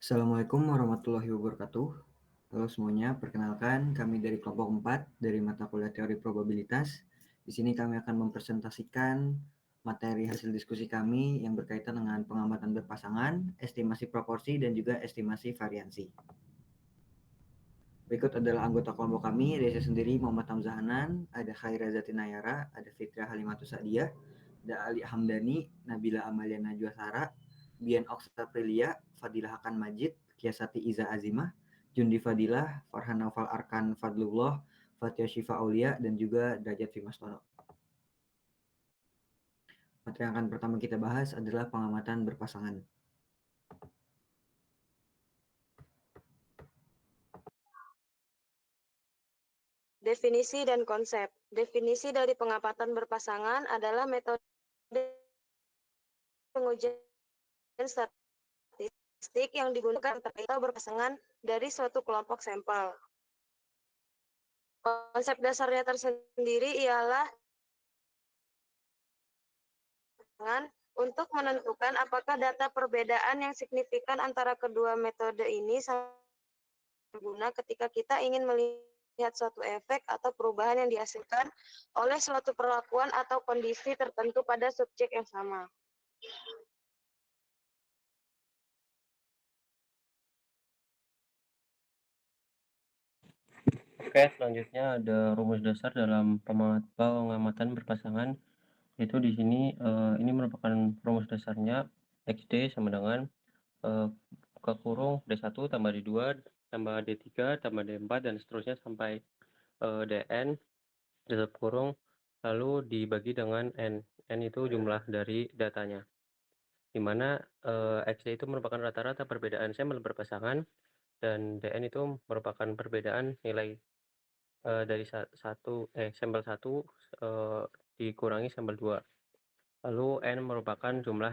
Assalamualaikum warahmatullahi wabarakatuh. Halo semuanya, perkenalkan kami dari kelompok 4 dari mata kuliah teori probabilitas. Di sini kami akan mempresentasikan materi hasil diskusi kami yang berkaitan dengan pengamatan berpasangan, estimasi proporsi, dan juga estimasi variansi. Berikut adalah anggota kelompok kami, dari saya sendiri Muhammad Hamzah Hanan, ada Khaira Zatinayara, ada Fitria Halimatus Sadiyah, ada Ali Hamdani, Nabila Amalia Najwa Sara, Bian Oksa Prilia, Fadilah Hakan Majid, Kiasati Iza Azimah, Jundi Fadilah, Farhan Naufal Arkan Fadlullah, Fatia Syifa Aulia, dan juga Derajat Fimastono. Materi yang akan pertama kita bahas adalah pengamatan berpasangan. Definisi dan konsep. Definisi dari pengamatan berpasangan adalah metode pengujian statistik yang digunakan untuk berpasangan dari suatu kelompok sampel. Konsep dasarnya tersendiri ialah untuk menentukan apakah data perbedaan yang signifikan antara kedua metode ini berguna ketika kita ingin melihat suatu efek atau perubahan yang dihasilkan oleh suatu perlakuan atau kondisi tertentu pada subjek yang sama. Oke, selanjutnya ada rumus dasar dalam pengamatan berpasangan. Itu di sini ini merupakan rumus dasarnya XD sama dengan ke kurung D1 tambah D2 tambah D3 tambah D4 dan seterusnya sampai Dn tutup kurung lalu dibagi dengan N. N itu jumlah dari datanya. Di mana XD itu merupakan rata-rata perbedaan sampel berpasangan dan Dn itu merupakan perbedaan nilai dari sampel 1 dikurangi sampel 2. Lalu N merupakan jumlah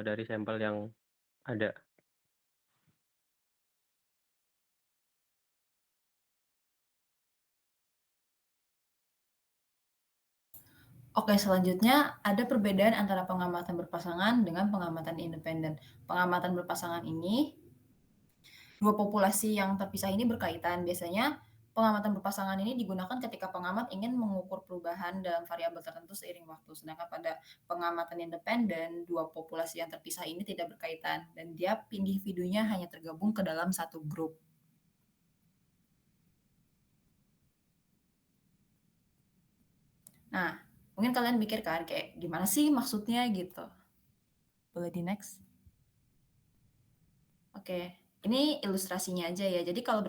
dari sampel yang ada. Oke, selanjutnya ada perbedaan antara pengamatan berpasangan dengan pengamatan independen. Pengamatan berpasangan ini, dua populasi yang terpisah ini berkaitan. Biasanya pengamatan berpasangan ini digunakan ketika pengamat ingin mengukur perubahan dalam variabel tertentu seiring waktu. Sedangkan pada pengamatan independen, dua populasi yang terpisah ini tidak berkaitan dan dia individunya hanya tergabung ke dalam satu grup. Nah, mungkin kalian mikir kan kayak gimana sih maksudnya gitu. Boleh di next? Oke, ini ilustrasinya aja ya. Jadi kalau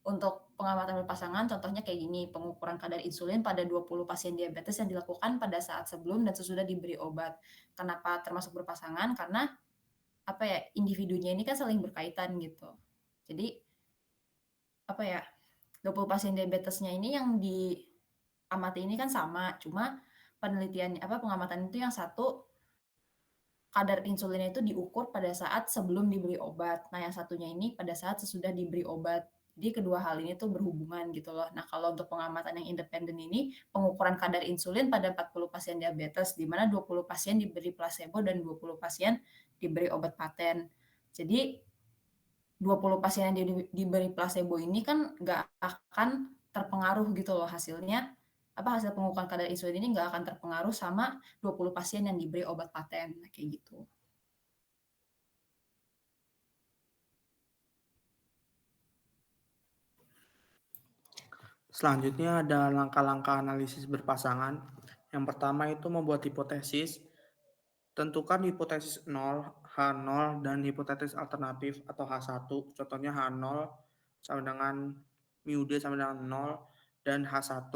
untuk pengamatan berpasangan contohnya kayak gini, pengukuran kadar insulin pada 20 pasien diabetes yang dilakukan pada saat sebelum dan sesudah diberi obat. Kenapa termasuk berpasangan? Karena apa ya, individunya ini kan saling berkaitan gitu. Jadi apa ya, 20 pasien diabetesnya ini yang diamati ini kan sama, cuma pengamatan itu yang satu kadar insulinnya itu diukur pada saat sebelum diberi obat. Nah, yang satunya ini pada saat sesudah diberi obat. Jadi kedua hal ini tuh berhubungan gitu loh. Nah, kalau untuk pengamatan yang independen ini, pengukuran kadar insulin pada 40 pasien diabetes, di mana 20 pasien diberi placebo dan 20 pasien diberi obat paten. Jadi 20 pasien yang diberi placebo ini kan nggak akan terpengaruh gitu loh hasilnya. Hasil pengukuran kadar insulin ini nggak akan terpengaruh sama 20 pasien yang diberi obat paten. Nah, kayak gitu. Selanjutnya ada langkah-langkah analisis berpasangan. Yang pertama itu membuat hipotesis. Tentukan hipotesis 0, H0, dan hipotesis alternatif atau H1. Contohnya H0 sama dengan mu D sama dengan 0, dan H1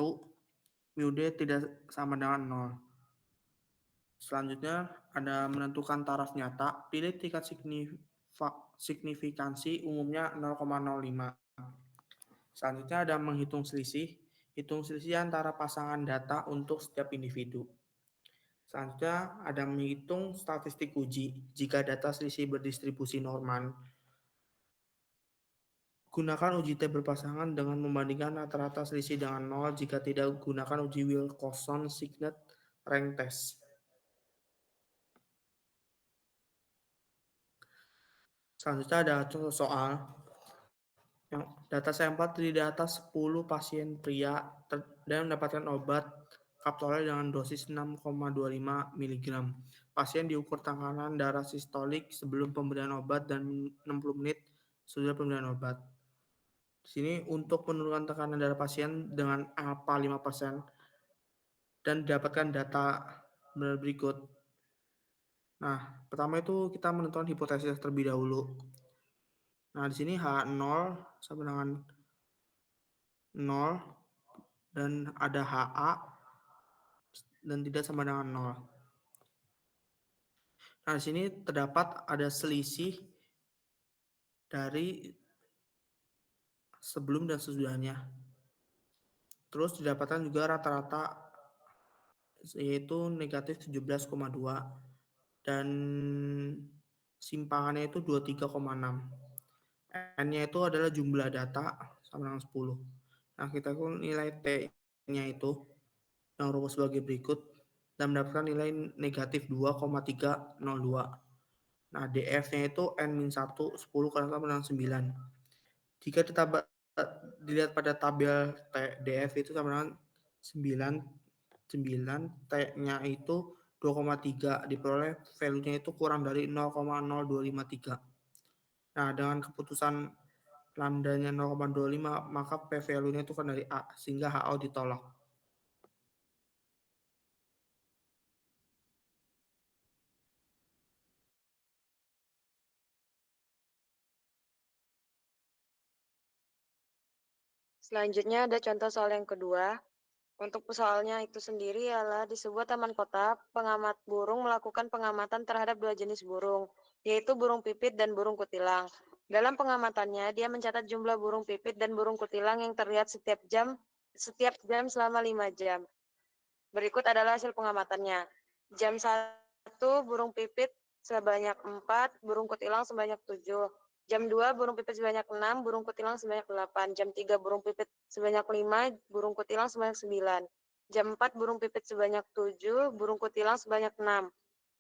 mu D tidak sama dengan 0. Selanjutnya ada menentukan taraf nyata. Pilih tingkat signifikansi umumnya 0,05. Selanjutnya ada menghitung selisih. Hitung selisih antara pasangan data untuk setiap individu. Selanjutnya ada menghitung statistik uji. Jika data selisih berdistribusi normal, gunakan uji T berpasangan dengan membandingkan rata-rata selisih dengan 0. Jika tidak, gunakan uji Wilcoxon-Signet rank test. Selanjutnya ada contoh soal. Yang data sampel terdiri dari data 10 pasien pria dan mendapatkan obat Kaptolel dengan dosis 6,25 mg. Pasien diukur tekanan darah sistolik sebelum pemberian obat dan 60 menit sesudah pemberian obat. Di sini untuk menurunkan tekanan darah pasien dengan alfa 5% dan didapatkan data berikut. Nah, pertama itu kita menentukan hipotesis terlebih dahulu. Nah, di sini H0 sama dengan 0 dan ada HA dan tidak sama dengan 0. Nah, di sini terdapat ada selisih dari sebelum dan sesudahnya. Terus didapatkan juga rata-rata yaitu negatif 17,2 dan simpangannya itu 23,6. N-nya itu adalah jumlah data sama dengan 10. Nah, kita nilai T-nya itu yang rumus sebagai berikut dan mendapatkan nilai negatif 2,302. Nah, DF-nya itu N-1, 10 karena sama dengan 9. Jika dilihat pada tabel DF itu sama dengan 9, T-nya itu 2,3, diperoleh value-nya itu kurang dari 0,0253. Nah, dengan keputusan lambdanya 0,25, maka P-value-nya itu kan dari A, sehingga HO ditolak. Selanjutnya ada contoh soal yang kedua. Untuk soalnya itu sendiri ialah di sebuah taman kota, pengamat burung melakukan pengamatan terhadap dua jenis burung, yaitu burung pipit dan burung kutilang. Dalam pengamatannya, dia mencatat jumlah burung pipit dan burung kutilang yang terlihat setiap jam selama 5 jam. Berikut adalah hasil pengamatannya. Jam 1, burung pipit sebanyak 4, burung kutilang sebanyak 7. Jam 2, burung pipit sebanyak 6, burung kutilang sebanyak 8. Jam 3, burung pipit sebanyak 5, burung kutilang sebanyak 9. Jam 4, burung pipit sebanyak 7, burung kutilang sebanyak 6.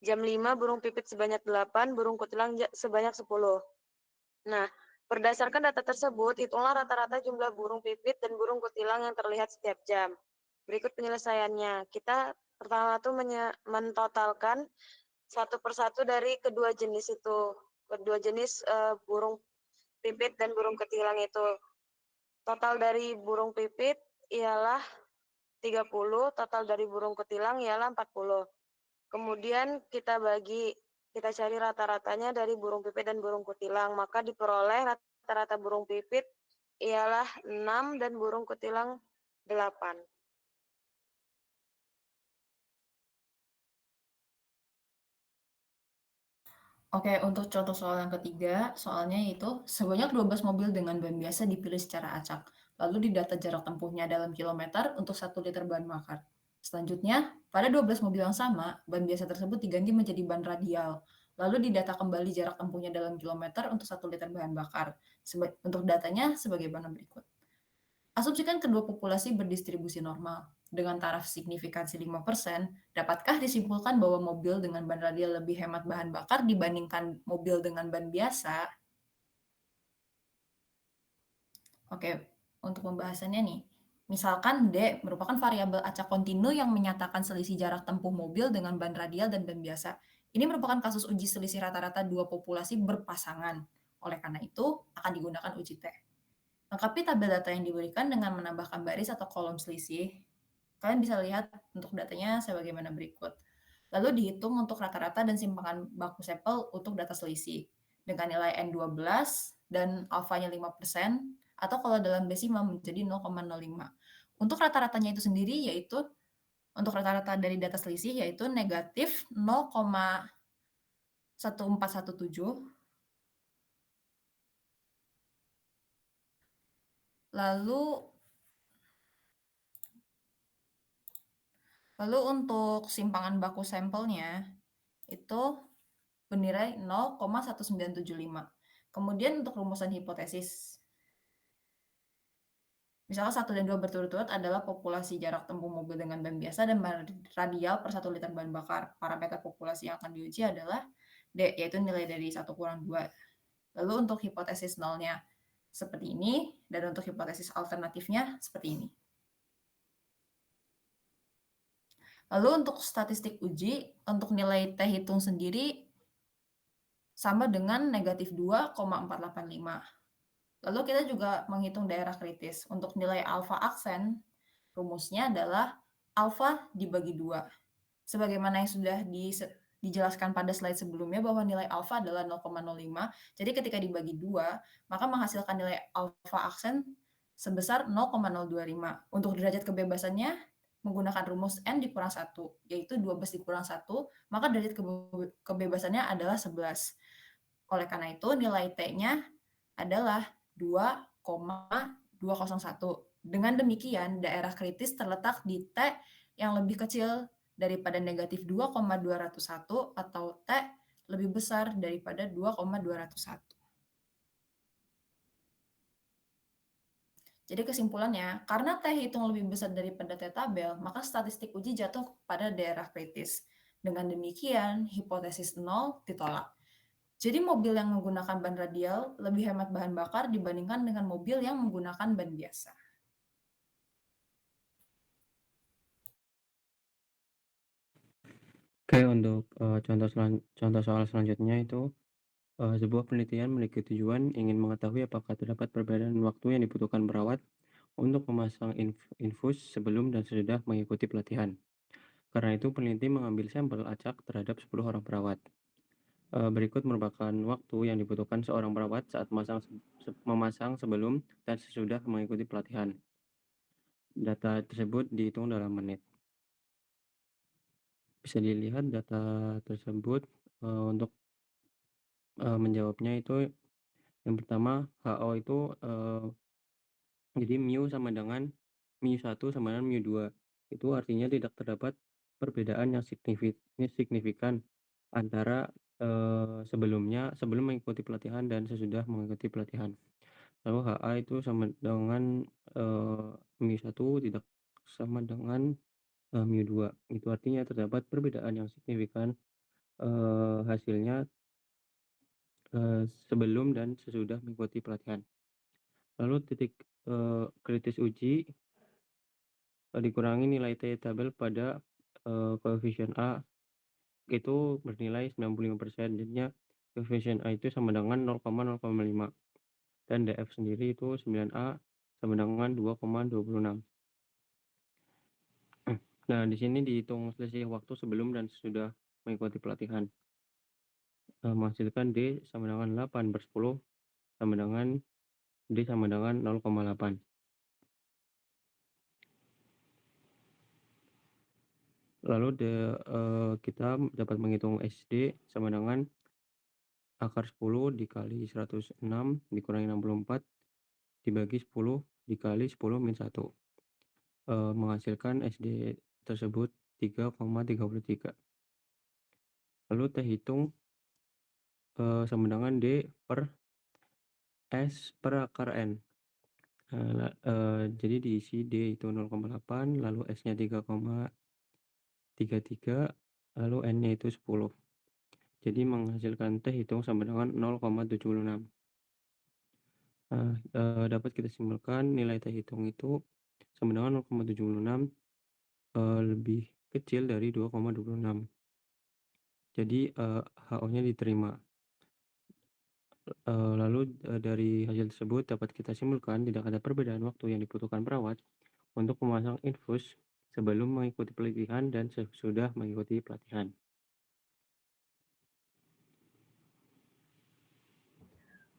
Jam 5, burung pipit sebanyak 8, burung kutilang sebanyak 10. Nah, berdasarkan data tersebut, hitunglah rata-rata jumlah burung pipit dan burung kutilang yang terlihat setiap jam. Berikut penyelesaiannya. Kita pertama tuh mentotalkan satu persatu dari kedua jenis itu. Kedua jenis burung pipit dan burung kutilang itu. Total dari burung pipit ialah 30, total dari burung kutilang ialah 40. Kemudian kita cari rata-ratanya dari burung pipit dan burung kutilang, maka diperoleh rata-rata burung pipit ialah 6 dan burung kutilang 8. Oke, untuk contoh soal yang ketiga, soalnya itu sebanyak 12 mobil dengan ban biasa dipilih secara acak, lalu didata jarak tempuhnya dalam kilometer untuk 1 liter bahan bakar. Selanjutnya, pada 12 mobil yang sama, ban biasa tersebut diganti menjadi ban radial, lalu didata kembali jarak tempuhnya dalam kilometer untuk 1 liter bahan bakar. Untuk datanya sebagaimana berikut. Asumsikan kedua populasi berdistribusi normal. Dengan taraf signifikansi 5%, dapatkah disimpulkan bahwa mobil dengan ban radial lebih hemat bahan bakar dibandingkan mobil dengan ban biasa? Oke, untuk pembahasannya nih. Misalkan D merupakan variabel acak kontinu yang menyatakan selisih jarak tempuh mobil dengan ban radial dan ban biasa. Ini merupakan kasus uji selisih rata-rata dua populasi berpasangan. Oleh karena itu, akan digunakan uji T. Lengkapi tabel data yang diberikan dengan menambahkan baris atau kolom selisih. Kalian bisa lihat untuk datanya sebagaimana berikut. Lalu dihitung untuk rata-rata dan simpangan baku sampel untuk data selisih dengan nilai N12 dan alfanya 5%, atau kalau dalam desimal menjadi 0,05. Untuk rata-ratanya itu sendiri yaitu untuk rata-rata dari data selisih yaitu negatif 0,1417. Lalu untuk simpangan baku sampelnya itu bernilai 0,1975. Kemudian untuk rumusan hipotesis. Misalnya 1 dan 2 berturut-turut adalah populasi jarak tempuh mobil dengan ban biasa dan ban radial per 1 liter bahan bakar. Parameter populasi yang akan diuji adalah D, yaitu nilai dari 1 kurang 2. Lalu untuk hipotesis nolnya seperti ini, dan untuk hipotesis alternatifnya seperti ini. Lalu untuk statistik uji, untuk nilai T hitung sendiri sama dengan negatif 2,485. Lalu kita juga menghitung daerah kritis. Untuk nilai alfa aksen, rumusnya adalah alfa dibagi 2. Sebagaimana yang sudah dijelaskan pada slide sebelumnya bahwa nilai alfa adalah 0,05. Jadi ketika dibagi 2, maka menghasilkan nilai alfa aksen sebesar 0,025. Untuk derajat kebebasannya menggunakan rumus N dikurang 1, yaitu 12 dikurang 1, maka derajat kebebasannya adalah 11. Oleh karena itu nilai T-nya adalah 2,201. Dengan demikian, daerah kritis terletak di T yang lebih kecil daripada negatif 2,201 atau T lebih besar daripada 2,201. Jadi kesimpulannya, karena T hitung lebih besar daripada T tabel, maka statistik uji jatuh pada daerah kritis. Dengan demikian, hipotesis 0 ditolak. Jadi mobil yang menggunakan ban radial lebih hemat bahan bakar dibandingkan dengan mobil yang menggunakan ban biasa. Oke, untuk contoh soal selanjutnya itu sebuah penelitian memiliki tujuan ingin mengetahui apakah terdapat perbedaan waktu yang dibutuhkan perawat untuk memasang infus sebelum dan sesudah mengikuti pelatihan. Karena itu, peneliti mengambil sampel acak terhadap 10 orang perawat. Berikut merupakan waktu yang dibutuhkan seorang perawat saat memasang sebelum dan sesudah mengikuti pelatihan. Data tersebut dihitung dalam menit. Bisa dilihat data tersebut untuk menjawabnya itu yang pertama HO itu jadi mu sama dengan mu1 sama dengan mu2. Itu artinya tidak terdapat perbedaan yang signifikan antara sebelum mengikuti pelatihan dan sesudah mengikuti pelatihan. Lalu HA itu sama dengan mu1 tidak sama dengan mu2. Itu artinya terdapat perbedaan yang signifikan hasilnya sebelum dan sesudah mengikuti pelatihan. Lalu titik kritis uji dikurangi nilai T tabel pada koefisien A itu bernilai 95%. Jadinya koefisien A itu sama dengan 0,05 dan DF sendiri itu 9A sama dengan 2,26. Nah, di sini dihitung selisih waktu sebelum dan sesudah mengikuti pelatihan. Menghasilkan D sama dengan 8/10 sama dengan D sama dengan 0,8. Lalu kita dapat menghitung SD sama dengan akar 10 dikali 106 dikurangi 64 dibagi 10 dikali 10 min 1. Menghasilkan SD tersebut 3,33. Lalu T hitung sama dengan D per S per akar N. Jadi diisi D itu 0,8, lalu S-nya 3,33, lalu N-nya itu 10. Jadi menghasilkan T hitung sama dengan 0,76. Nah, dapat kita simpulkan nilai T hitung itu sama dengan 0,76 lebih kecil dari 2,26. Jadi HO-nya diterima. Lalu dari hasil tersebut dapat kita simpulkan tidak ada perbedaan waktu yang dibutuhkan perawat untuk memasang infus sebelum mengikuti pelatihan dan sesudah mengikuti pelatihan.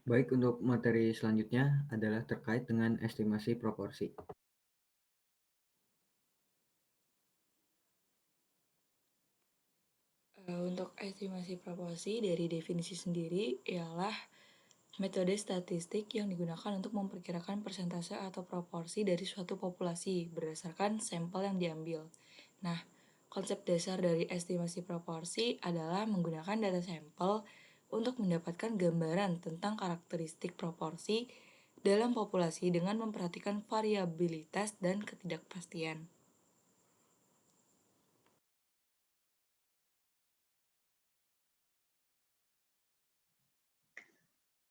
Baik, untuk materi selanjutnya adalah terkait dengan estimasi proporsi. Untuk estimasi proporsi dari definisi sendiri ialah metode statistik yang digunakan untuk memperkirakan persentase atau proporsi dari suatu populasi berdasarkan sampel yang diambil. Nah, konsep dasar dari estimasi proporsi adalah menggunakan data sampel untuk mendapatkan gambaran tentang karakteristik proporsi dalam populasi dengan memperhatikan variabilitas dan ketidakpastian.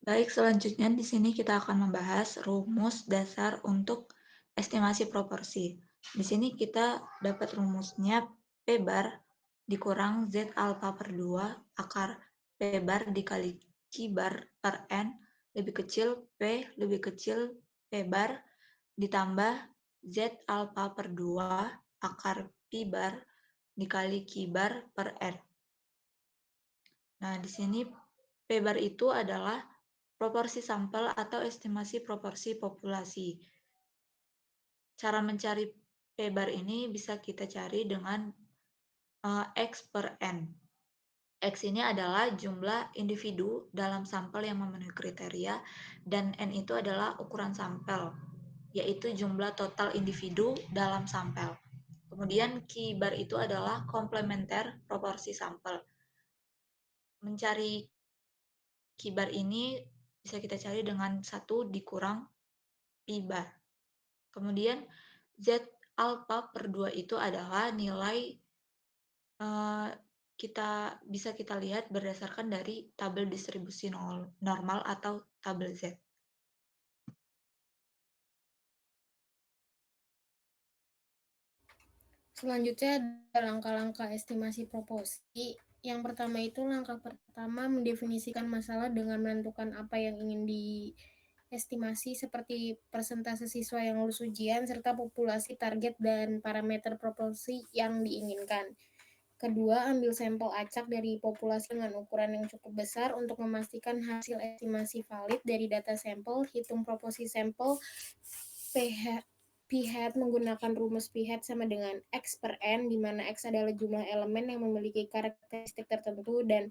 Baik, selanjutnya di sini kita akan membahas rumus dasar untuk estimasi proporsi. Di sini kita dapat rumusnya P bar dikurang Z alfa per 2 akar P bar dikali Q bar per N lebih kecil P lebih kecil P bar ditambah Z alfa per 2 akar P bar dikali Q bar per N. Nah, di sini P bar itu adalah proporsi sampel atau estimasi proporsi populasi. Cara mencari P bar ini bisa kita cari dengan X per N. X ini adalah jumlah individu dalam sampel yang memenuhi kriteria, dan N itu adalah ukuran sampel, yaitu jumlah total individu dalam sampel. Kemudian Q bar itu adalah komplementer proporsi sampel. Mencari Q bar ini bisa kita cari dengan 1 dikurang P bar. Kemudian Z alpha per 2 itu adalah nilai bisa kita lihat berdasarkan dari tabel distribusi normal atau tabel Z. Selanjutnya ada langkah-langkah estimasi proporsi. Yang pertama itu langkah pertama mendefinisikan masalah dengan menentukan apa yang ingin diestimasi seperti persentase siswa yang lulus ujian serta populasi target dan parameter proporsi yang diinginkan. Kedua, ambil sampel acak dari populasi dengan ukuran yang cukup besar untuk memastikan hasil estimasi valid dari data sampel. Hitung proporsi sampel P-hat menggunakan rumus P-hat sama dengan X per N, di mana X adalah jumlah elemen yang memiliki karakteristik tertentu dan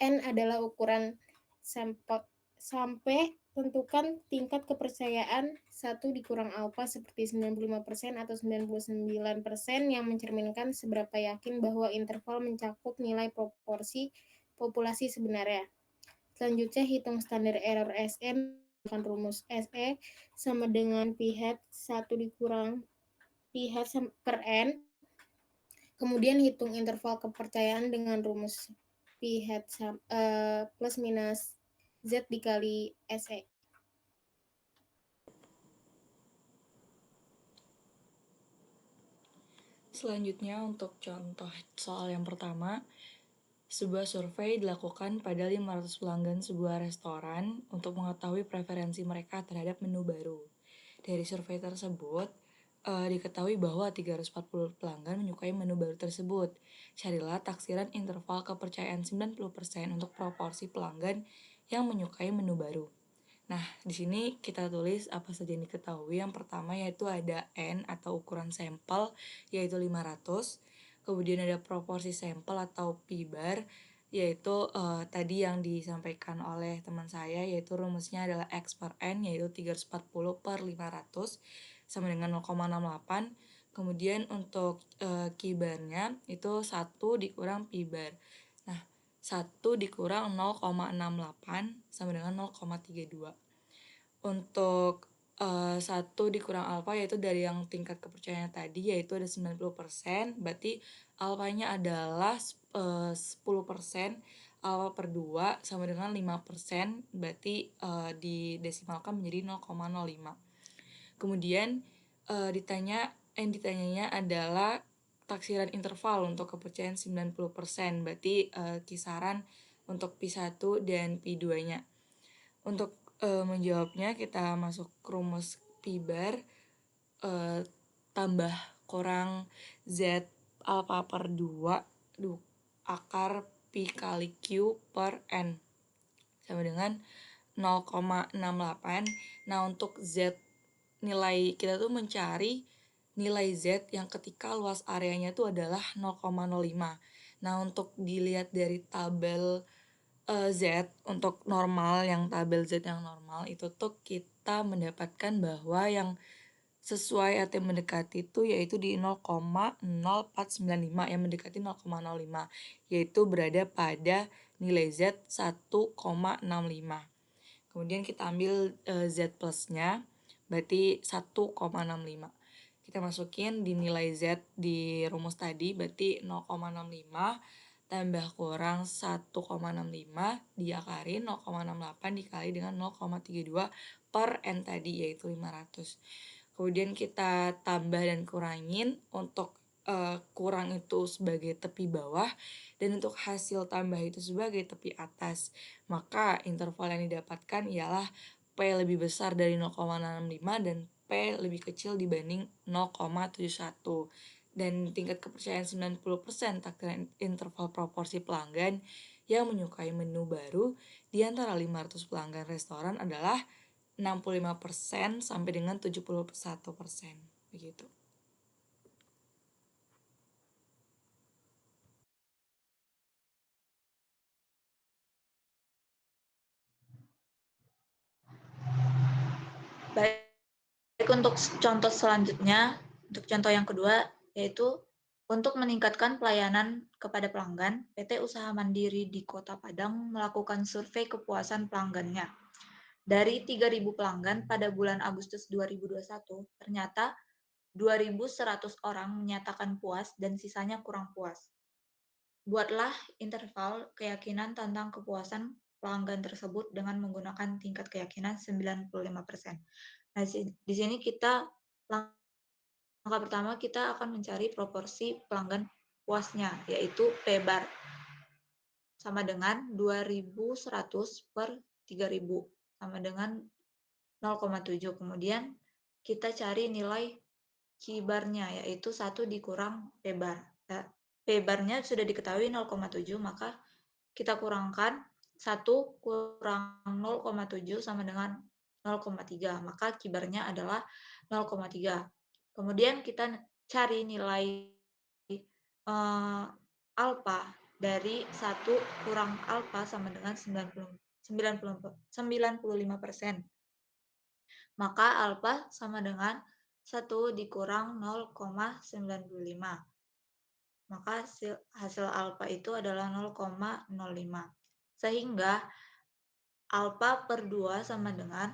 N adalah ukuran sampel. Sampai tentukan tingkat kepercayaan 1 dikurang alfa seperti 95% atau 99% yang mencerminkan seberapa yakin bahwa interval mencakup nilai proporsi populasi sebenarnya. Selanjutnya hitung standar error SE dengan rumus SE sama dengan P-hat 1 dikurang P-hat per N. Kemudian hitung interval kepercayaan dengan rumus P-hat plus minus Z dikali SE. Selanjutnya untuk contoh soal yang pertama, sebuah survei dilakukan pada 500 pelanggan sebuah restoran untuk mengetahui preferensi mereka terhadap menu baru. Dari survei tersebut, diketahui bahwa 340 pelanggan menyukai menu baru tersebut. Carilah taksiran interval kepercayaan 90% untuk proporsi pelanggan yang menyukai menu baru. Nah, di sini kita tulis apa saja yang diketahui. Yang pertama yaitu ada N atau ukuran sampel, yaitu 500. Kemudian ada proporsi sampel atau P bar, yaitu tadi yang disampaikan oleh teman saya, yaitu rumusnya adalah X per N, yaitu 340 per 500, sama dengan 0,68. Kemudian untuk Q barnya itu 1 dikurang P bar. Nah, 1 dikurang 0,68 sama dengan 0,32. Untuk 1 dikurang alfa yaitu dari yang tingkat kepercayaan tadi yaitu ada 90%, berarti alfanya adalah 10%, alfa per 2 sama dengan 5%, berarti didesimalkan menjadi 0,05. Kemudian ditanyanya adalah taksiran interval untuk kepercayaan 90%, berarti kisaran untuk P1 dan P2-nya. Untuk menjawabnya kita masuk rumus P bar tambah kurang Z alfa per 2 akar P kali Q per N sama dengan 0,68. Nah, untuk Z nilai kita tuh mencari nilai Z yang ketika luas areanya itu adalah 0,05. Nah, untuk dilihat dari tabel Z untuk normal, yang tabel Z yang normal itu tuh kita mendapatkan bahwa yang sesuai atau mendekati itu yaitu di 0,0495, yang mendekati 0,05, yaitu berada pada nilai Z 1,65. Kemudian kita ambil Z plusnya, berarti 1,65. Kita masukin di nilai Z di rumus tadi, berarti 0,65 tambah kurang 1,65 diakari 0,68 dikali dengan 0,32 per N tadi, yaitu 500. Kemudian kita tambah dan kurangin untuk kurang itu sebagai tepi bawah dan untuk hasil tambah itu sebagai tepi atas. Maka interval yang didapatkan ialah P lebih besar dari 0,65 dan P lebih kecil dibanding 0,71. Dan tingkat kepercayaan 90% takdir interval proporsi pelanggan yang menyukai menu baru di antara 500 pelanggan restoran adalah 65% sampai dengan 71%. Begitu. Baik, untuk contoh selanjutnya, untuk contoh yang kedua, yaitu untuk meningkatkan pelayanan kepada pelanggan, PT Usaha Mandiri di Kota Padang melakukan survei kepuasan pelanggannya. Dari 3.000 pelanggan pada bulan Agustus 2021, ternyata 2.100 orang menyatakan puas dan sisanya kurang puas. Buatlah interval keyakinan tentang kepuasan pelanggan tersebut dengan menggunakan tingkat keyakinan 95%. Nah, di sini kita langkah pertama kita akan mencari proporsi pelanggan puasnya, yaitu P bar sama dengan 2.100 per 3.000 sama dengan 0,7. Kemudian kita cari nilai Q bar-nya, yaitu 1 dikurang P bar. P bar-nya sudah diketahui 0,7, maka kita kurangkan 1 kurang 0,7 sama dengan 0,3, maka Q bar-nya adalah 0,3. Kemudian kita cari nilai alfa dari 1 kurang alfa sama dengan 95%. Maka alfa sama dengan 1 dikurang 0,95. Maka hasil alfa itu adalah 0,05. Sehingga alfa per 2 sama dengan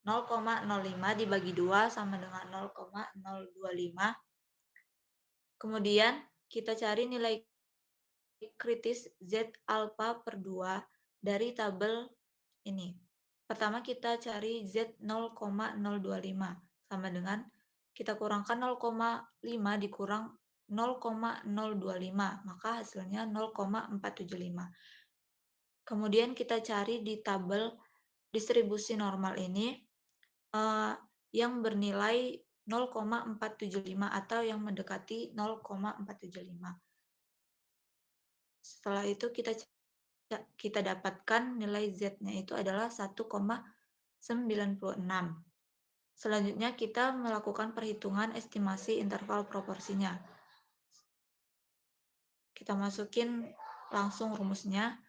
0,05 dibagi 2 sama dengan 0,025. Kemudian kita cari nilai kritis Z alfa per 2 dari tabel ini. Pertama kita cari Z 0,025 sama dengan kita kurangkan 0,5 dikurang 0,025, maka hasilnya 0,475. Kemudian kita cari di tabel distribusi normal ini yang bernilai 0,475 atau yang mendekati 0,475. Setelah itu kita dapatkan nilai Z-nya itu adalah 1,96. Selanjutnya kita melakukan perhitungan estimasi interval proporsinya. Kita masukin langsung rumusnya.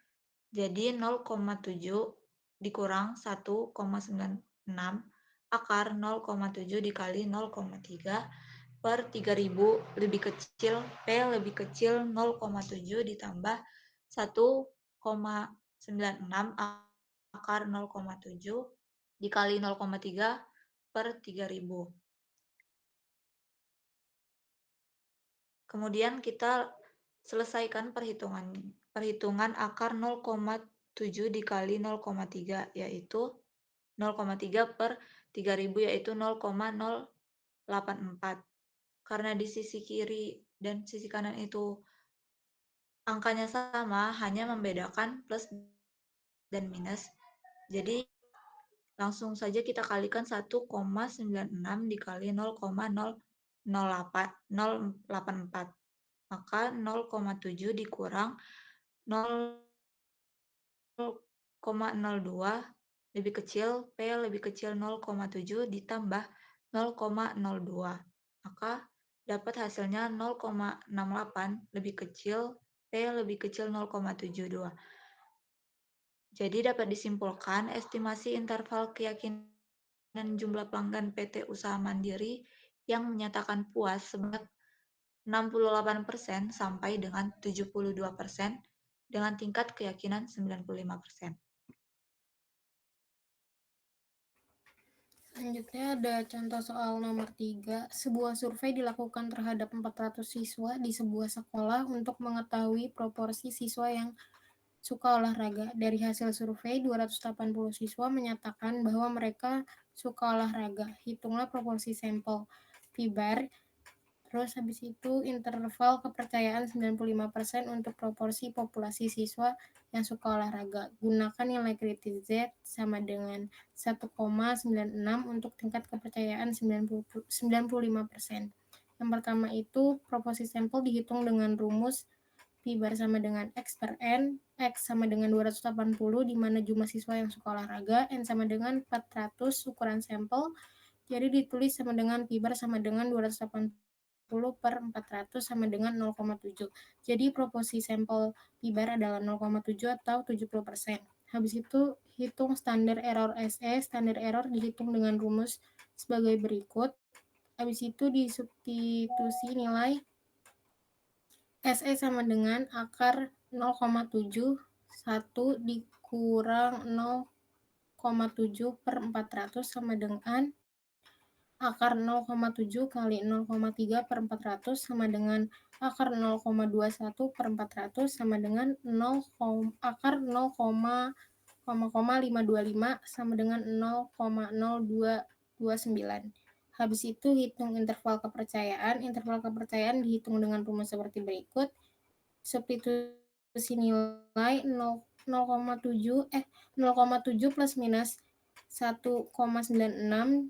Jadi 0,7 dikurang 1,96 akar 0,7 dikali 0,3 per 3.000 lebih kecil P lebih kecil 0,7 ditambah 1,96 akar 0,7 dikali 0,3 per 3.000. Kemudian kita selesaikan perhitungan akar 0,7 dikali 0,3 yaitu 0,3 per 3.000 yaitu 0,084. Karena di sisi kiri dan sisi kanan itu angkanya sama, hanya membedakan plus dan minus. Jadi langsung saja kita kalikan 1,96 dikali 0,084. Maka 0,7 dikurang 0,02 lebih kecil, P lebih kecil 0,7 ditambah 0,02. Maka dapat hasilnya 0,68 lebih kecil, P lebih kecil 0,72. Jadi dapat disimpulkan estimasi interval keyakinan jumlah pelanggan PT Usaha Mandiri yang menyatakan puas sebanyak 68% sampai dengan 72% dengan tingkat keyakinan 95%. Selanjutnya ada contoh soal nomor 3. Sebuah survei dilakukan terhadap 400 siswa di sebuah sekolah untuk mengetahui proporsi siswa yang suka olahraga. Dari hasil survei, 280 siswa menyatakan bahwa mereka suka olahraga. Hitunglah proporsi sampel P-bar. Terus habis itu interval kepercayaan 95% untuk proporsi populasi siswa yang suka olahraga. Gunakan nilai kritis Z sama dengan 1,96 untuk tingkat kepercayaan 95%. Yang pertama itu proporsi sampel dihitung dengan rumus P bar sama dengan X per N, X sama dengan 280 di mana jumlah siswa yang suka olahraga, N sama dengan 400 ukuran sampel, jadi ditulis sama dengan P bar sama dengan 280 per 400 sama dengan 0,7. Jadi proporsi sampel P bar adalah 0,7 atau 70%. Habis itu hitung standar error SE. Standar error dihitung dengan rumus sebagai berikut. Habis itu disubstitusi nilai SE sama dengan akar 0,7, 1 dikurang 0,7 per 400 sama dengan akar 0,7 kali 0,3 per 400 sama dengan akar 0,21 per 400 sama dengan akar 0,525 sama dengan 0,0229. Habis itu hitung interval kepercayaan. Interval kepercayaan dihitung dengan rumus seperti berikut. Substitusi nilai 0,7 plus minus 1,96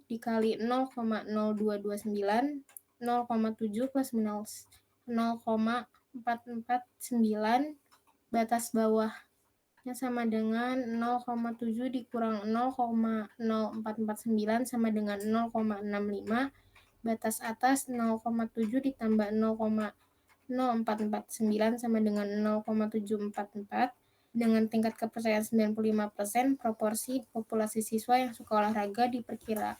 dikali 0,0229, 0,7 plus minus 0,449, batas bawahnya sama dengan 0,7 dikurang 0,0449 sama dengan 0,65, batas atas 0,7 ditambah 0,0449 sama dengan 0,744, dengan tingkat kepercayaan 95%, proporsi populasi siswa yang suka olahraga diperkirakan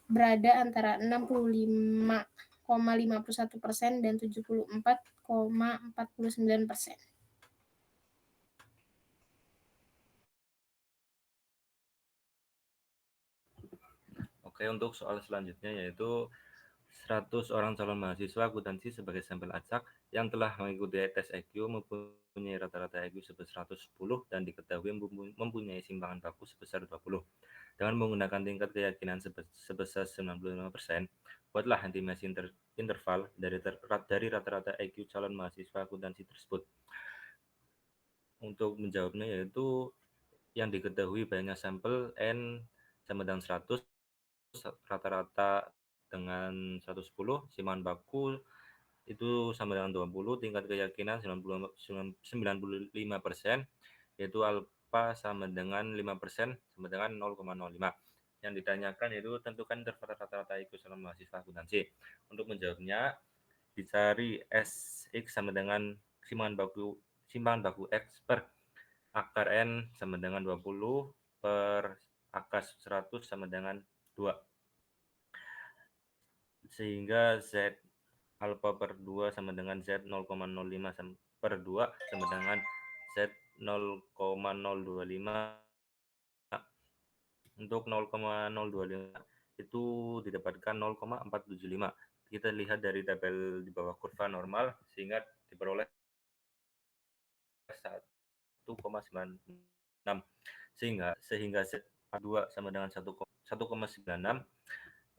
berada antara 65,51% dan 74,49%. Oke, untuk soal selanjutnya yaitu 100 orang calon mahasiswa akuntansi sebagai sampel acak yang telah mengikuti tes IQ mempunyai rata-rata IQ sebesar 110 dan diketahui mempunyai simpangan baku sebesar 20. Dengan menggunakan tingkat keyakinan sebesar 95%, buatlah estimasi interval dari rata-rata IQ calon mahasiswa akuntansi tersebut. Untuk menjawabnya yaitu yang diketahui banyak sampel N sama dengan 100, rata-rata dengan 110, simpangan baku itu sama dengan 20, tingkat keyakinan 95%, yaitu alfa sama dengan 5% sama dengan 0,05. Yang ditanyakan yaitu tentukan interval rata-rata IQ calon mahasiswa akuntansi. Untuk menjawabnya dicari SX sama dengan simpangan baku X per akar N sama dengan 20 per akar 100 sama dengan 2. Sehingga Z alfa per 2 sama dengan Z 0,05 per 2 sama dengan Z 0,025. Untuk 0,025 itu didapatkan 0,475. Kita lihat dari tabel di bawah kurva normal sehingga diperoleh 1,96. Sehingga Z 2 sama dengan 1,96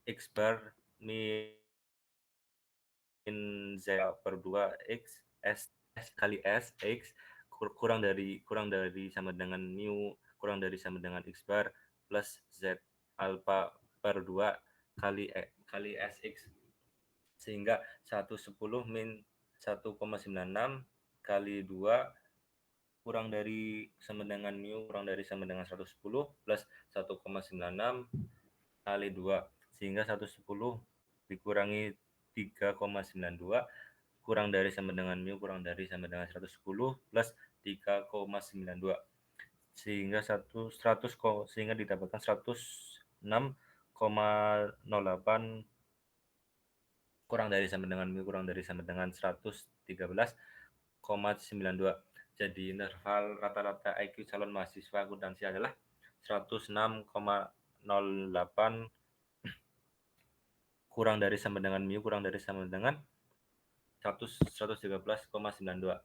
X bar min Z per 2 X S kali S X kurang dari sama dengan mu kurang dari sama dengan X bar plus Z alfa per 2 kali SX, sehingga 110 min 1,96 kali 2 kurang dari sama dengan mu kurang dari sama dengan 110 plus 1,96 kali 2, sehingga 110 dikurangi 3,92 kurang dari sama dengan mu kurang dari sama dengan 110 plus 3,92, sehingga sehingga didapatkan 106,08 kurang dari sama dengan mu kurang dari sama dengan 113,92. Jadi interval rata-rata IQ calon mahasiswa akuntansi adalah 106,08 0,08 kurang dari sama dengan mu kurang dari sama dengan 113,92.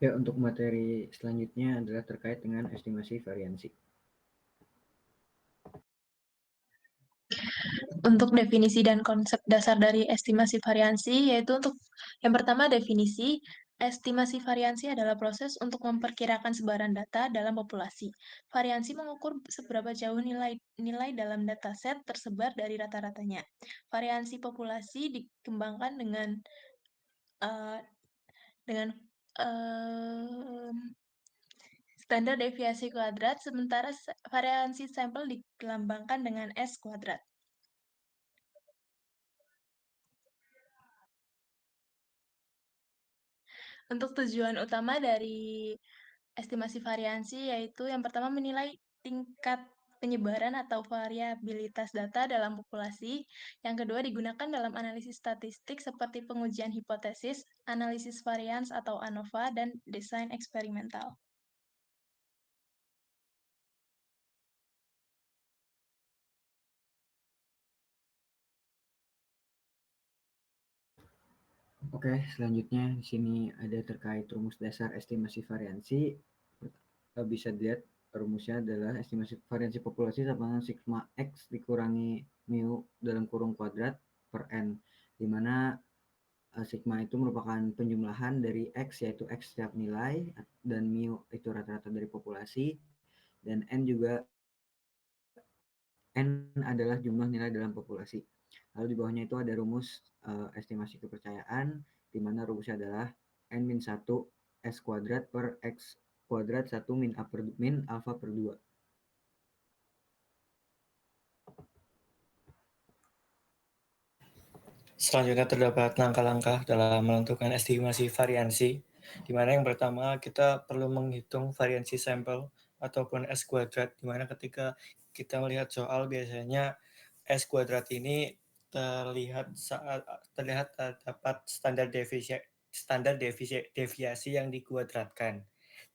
Ya, untuk materi selanjutnya adalah terkait dengan estimasi variansi. Untuk definisi dan konsep dasar dari estimasi variansi, yaitu untuk yang pertama definisi, estimasi variansi adalah proses untuk memperkirakan sebaran data dalam populasi. Variansi mengukur seberapa jauh nilai dalam dataset tersebar dari rata-ratanya. Variansi populasi dikembangkan dengan standar deviasi kuadrat, sementara variansi sampel dilambangkan dengan S kuadrat. Untuk tujuan utama dari estimasi variansi yaitu yang pertama menilai tingkat penyebaran atau variabilitas data dalam populasi. Yang kedua digunakan dalam analisis statistik seperti pengujian hipotesis, analisis varians atau ANOVA, dan desain eksperimental. Oke, selanjutnya di sini ada terkait rumus dasar estimasi variansi. Bisa dilihat rumusnya adalah estimasi variansi populasi sama dengan sigma X dikurangi mu dalam kurung kuadrat per N, di mana sigma itu merupakan penjumlahan dari X, yaitu X setiap nilai, dan mu itu rata-rata dari populasi, dan N juga N adalah jumlah nilai dalam populasi. Lalu di bawahnya itu ada rumus estimasi kepercayaan, di mana rumusnya adalah N-1 S kuadrat per X kuadrat 1 min alfa per 2. Selanjutnya terdapat langkah-langkah dalam menentukan estimasi variansi, di mana yang pertama kita perlu menghitung variansi sampel ataupun S kuadrat, di mana ketika kita melihat soal biasanya S kuadrat ini terlihat terdapat standar deviasi yang dikuadratkan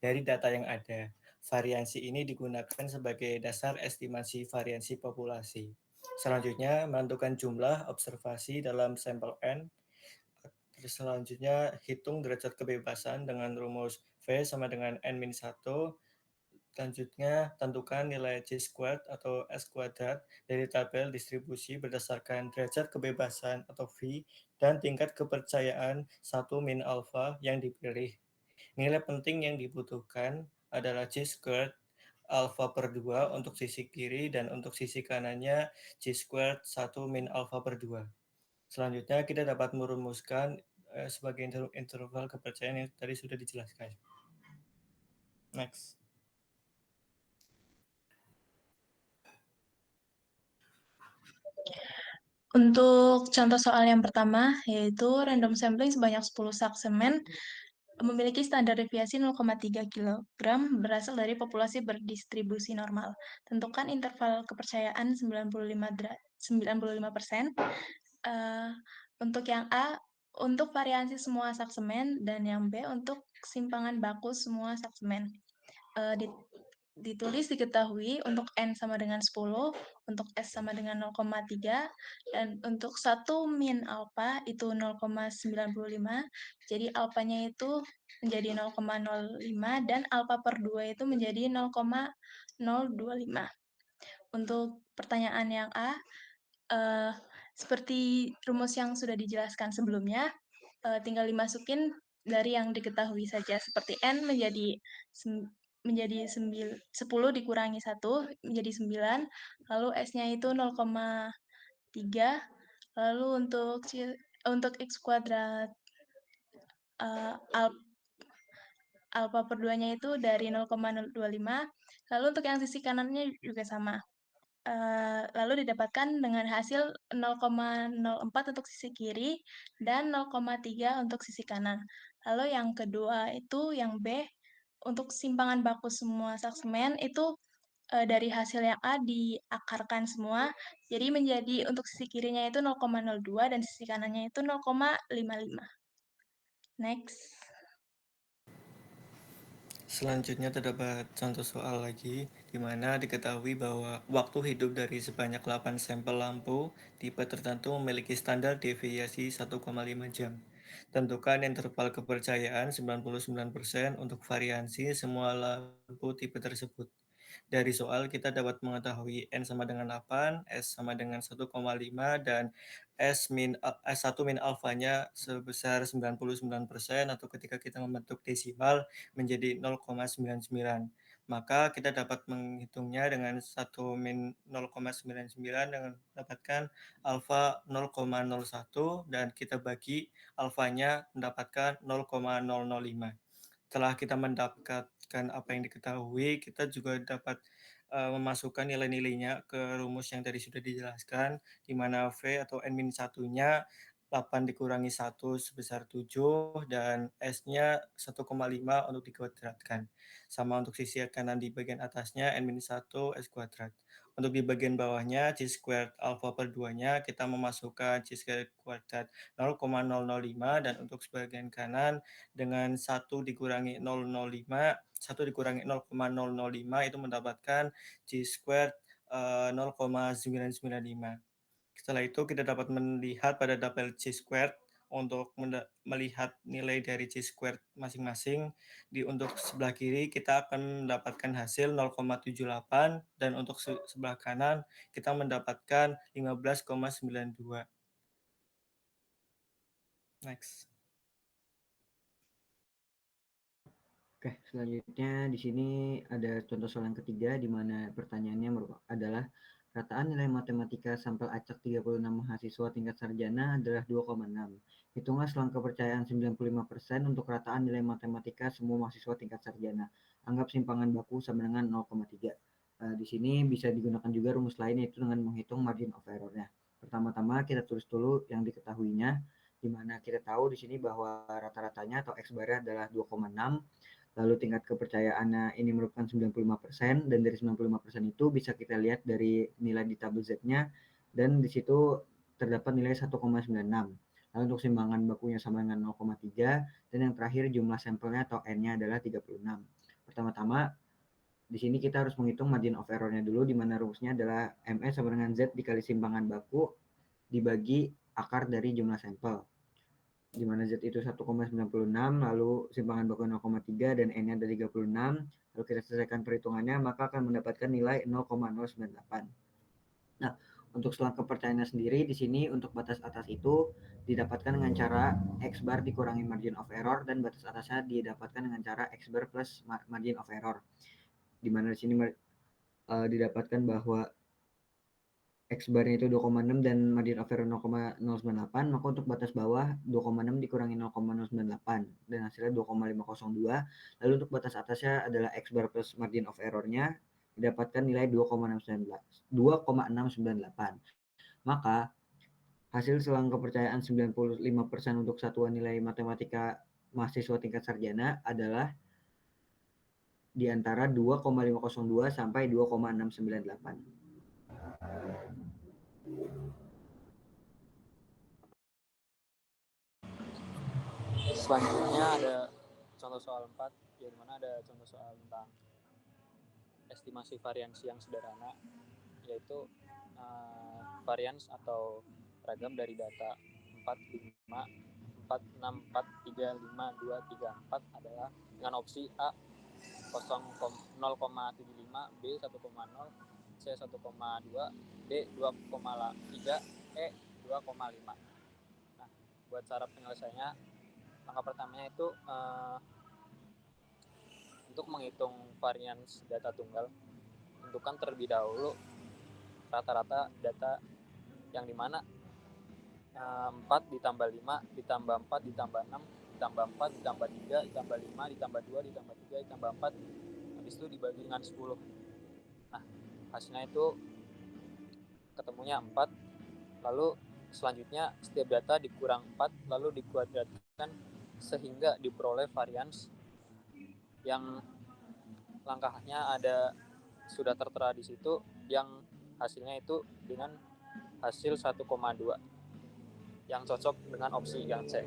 dari data yang ada. Variansi ini digunakan sebagai dasar estimasi variansi populasi. Selanjutnya, menentukan jumlah observasi dalam sampel N. Selanjutnya, hitung derajat kebebasan dengan rumus V sama dengan N-1. Selanjutnya, tentukan nilai Ch² atau S kuadrat dari tabel distribusi berdasarkan derajat kebebasan atau V dan tingkat kepercayaan 1 min alfa yang dipilih. Nilai penting yang dibutuhkan adalah Ch² alfa per 2 untuk sisi kiri dan untuk sisi kanannya Ch² 1 min alfa per 2. Selanjutnya kita dapat merumuskan sebagai interval kepercayaan yang tadi sudah dijelaskan. Next. Untuk contoh soal yang pertama, yaitu random sampling sebanyak 10 sak semen memiliki standar deviasi 0,3 kg berasal dari populasi berdistribusi normal. Tentukan interval kepercayaan 95%. Untuk yang A, untuk variansi semua sak semen, dan yang B untuk simpangan baku semua sak semen. Ditulis diketahui untuk N sama dengan 10, untuk S sama dengan 0,3, dan untuk 1 min alpha itu 0,95, jadi alpanya itu menjadi 0,05, dan alpha per 2 itu menjadi 0,025. Untuk pertanyaan yang A, seperti rumus yang sudah dijelaskan sebelumnya, tinggal dimasukin dari yang diketahui saja, seperti N menjadi 10 dikurangi 1 menjadi 9, lalu S-nya itu 0,3, lalu untuk X kuadrat alpha per 2-nya itu dari 0,025, lalu untuk yang sisi kanannya juga sama. Lalu didapatkan dengan hasil 0,04 untuk sisi kiri dan 0,3 untuk sisi kanan. Lalu yang kedua itu yang B, untuk simpangan baku semua sak semen itu dari hasil yang A diakarkan semua, jadi menjadi untuk sisi kirinya itu 0,02 dan sisi kanannya itu 0,55. Next. Selanjutnya terdapat contoh soal lagi, di mana diketahui bahwa waktu hidup dari sebanyak 8 sampel lampu tipe tertentu memiliki standar deviasi 1,5 jam. Tentukan interval kepercayaan 99% untuk variansi semua lampu tipe tersebut. Dari soal kita dapat mengetahui N sama dengan 8, S sama dengan 1,5, dan S1 min alfanya sebesar 99% atau ketika kita membentuk desimal menjadi 0,99. Maka kita dapat menghitungnya dengan 1 min 0,99 dengan mendapatkan alfa 0,01 dan kita bagi alfanya mendapatkan 0,005. Setelah kita mendapatkan apa yang diketahui, kita juga dapat memasukkan nilai-nilainya ke rumus yang tadi sudah dijelaskan, di mana V atau N-1-nya 8 dikurangi 1 sebesar 7, dan S-nya 1,5 untuk dikuadratkan. Sama untuk sisi kanan di bagian atasnya, N-1 S kuadrat. Untuk di bagian bawahnya, C squared alpha per 2-nya, kita memasukkan C squared kuadrat 0,005, dan untuk sebagian kanan, dengan 1 dikurangi 0,005, 1 dikurangi 0,005 itu mendapatkan C squared 0,995. Setelah itu kita dapat melihat pada double C squared untuk melihat nilai dari C squared masing-masing. Untuk sebelah kiri kita akan mendapatkan hasil 0,78 dan untuk sebelah kanan kita mendapatkan 15,92. Next. Oke, selanjutnya di sini ada contoh soal yang ketiga di mana pertanyaannya adalah rataan nilai matematika sampel acak 36 mahasiswa tingkat sarjana adalah 2,6. Hitunglah selang kepercayaan 95% untuk rataan nilai matematika semua mahasiswa tingkat sarjana. Anggap simpangan baku sama dengan 0,3. Di sini bisa digunakan juga rumus lain yaitu dengan menghitung margin of error-nya. Pertama-tama kita tulis dulu yang diketahuinya, di mana kita tahu di sini bahwa rata-ratanya atau X-bar adalah 2,6. Lalu tingkat kepercayaannya ini merupakan 95%, dan dari 95% itu bisa kita lihat dari nilai di tabel Z-nya, dan di situ terdapat nilai 1,96. Lalu untuk simbangan bakunya sama dengan 0,3, dan yang terakhir jumlah sampelnya atau N-nya adalah 36. Pertama-tama di sini kita harus menghitung margin of error-nya dulu, di mana rumusnya adalah MS sama dengan Z dikali simbangan baku dibagi akar dari jumlah sampel, di mana Z itu 1,96, lalu simpangan baku 0,3 dan N-nya ada 36. Lalu kita selesaikan perhitungannya, maka akan mendapatkan nilai 0,098. Nah, untuk selang kepercayaannya sendiri di sini untuk batas atas itu didapatkan dengan cara X bar dikurangi margin of error, dan batas atasnya didapatkan dengan cara X bar plus margin of error. Di mana di sini didapatkan bahwa X barnya itu 2,6 dan margin of error 0,098, maka untuk batas bawah 2,6 dikurangi 0,098 dan hasilnya 2,502. Lalu untuk batas atasnya adalah X bar plus margin of error-nya didapatkan nilai 2,698. Maka hasil selang kepercayaan 95% untuk satuan nilai matematika mahasiswa tingkat sarjana adalah di antara 2,502 sampai 2,698. Selanjutnya ada contoh soal 4, di mana ada contoh soal tentang estimasi variansi yang sederhana, yaitu varians atau ragam dari data 4, 5, 4, 6, 4, 3, 5, 2, 3, 4 adalah dengan opsi A 0,75, B 1,0, C 1,2, D 2,3, E 2,5. Nah, buat cara penyelesaiannya, langkah pertamanya itu untuk menghitung varians data tunggal, tentukan terlebih dahulu rata-rata data yang dimana 4 ditambah 5 ditambah 4 ditambah 6 ditambah 4 ditambah 3 ditambah 5 ditambah 2 ditambah 3 ditambah 4, habis itu dibagi dengan 10. Nah, hasilnya itu ketemunya 4. Lalu selanjutnya setiap data dikurang 4 lalu dikuadratkan sehingga diperoleh varians yang langkahnya ada sudah tertera di situ, yang hasilnya itu dengan hasil 1,2 yang cocok dengan opsi yang C.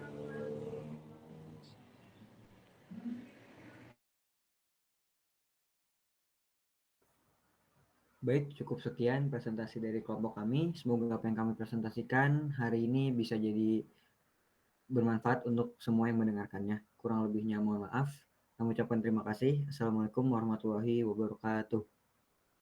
Baik, cukup sekian presentasi dari kelompok kami. Semoga apa yang kami presentasikan hari ini bisa jadi bermanfaat untuk semua yang mendengarkannya. Kurang lebihnya mohon maaf. Kami ucapkan terima kasih. Assalamualaikum warahmatullahi wabarakatuh.